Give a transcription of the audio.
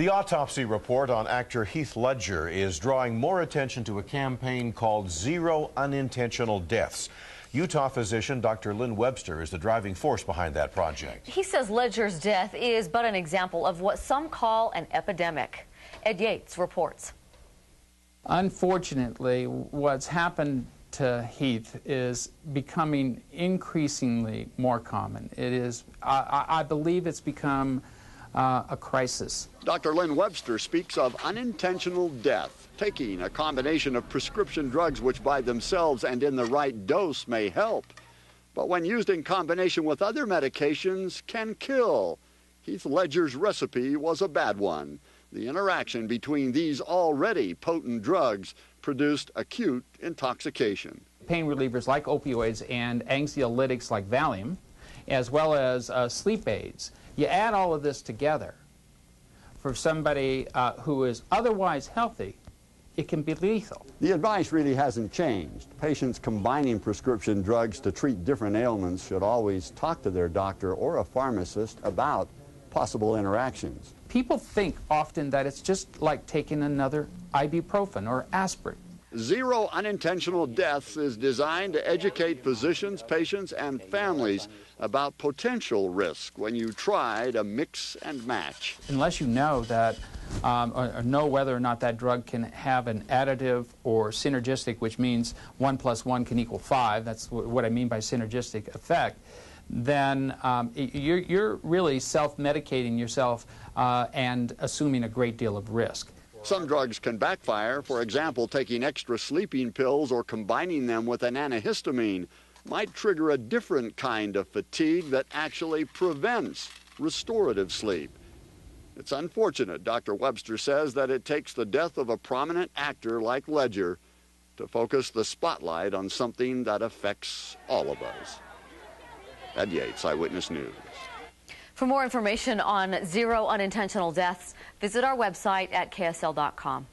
The autopsy report on actor Heath Ledger is drawing more attention to a campaign called Zero Unintentional Deaths. Utah physician Dr. Lynn Webster is the driving force behind that project. He says Ledger's death is but an example of what some call an epidemic. Ed Yates reports. Unfortunately, what's happened to Heath is becoming increasingly more common. It is, I believe it's become a crisis. Dr. Lynn Webster speaks of unintentional death, taking a combination of prescription drugs which by themselves and in the right dose may help, but when used in combination with other medications can kill. Heath Ledger's recipe was a bad one. The interaction between these already potent drugs produced acute intoxication. Pain relievers like opioids and anxiolytics like Valium, as well as sleep aids. You add all of this together, for somebody who is otherwise healthy, it can be lethal. The advice really hasn't changed. Patients combining prescription drugs to treat different ailments should always talk to their doctor or a pharmacist about possible interactions. People think often that it's just like taking another ibuprofen or aspirin. Zero Unintentional Deaths is designed to educate physicians, patients, and families about potential risk when you try to mix and match. Unless you know that, or know whether or not that drug can have an additive or synergistic, which means 1 + 1 can equal 5, that's what I mean by synergistic effect, then you're really self-medicating yourself and assuming a great deal of risk. Some drugs can backfire. For example, taking extra sleeping pills or combining them with an antihistamine might trigger a different kind of fatigue that actually prevents restorative sleep. It's unfortunate, Dr. Webster says, that it takes the death of a prominent actor like Ledger to focus the spotlight on something that affects all of us. Ed Yates, Eyewitness News. For more information on Zero Unintentional Deaths, visit our website at ksl.com.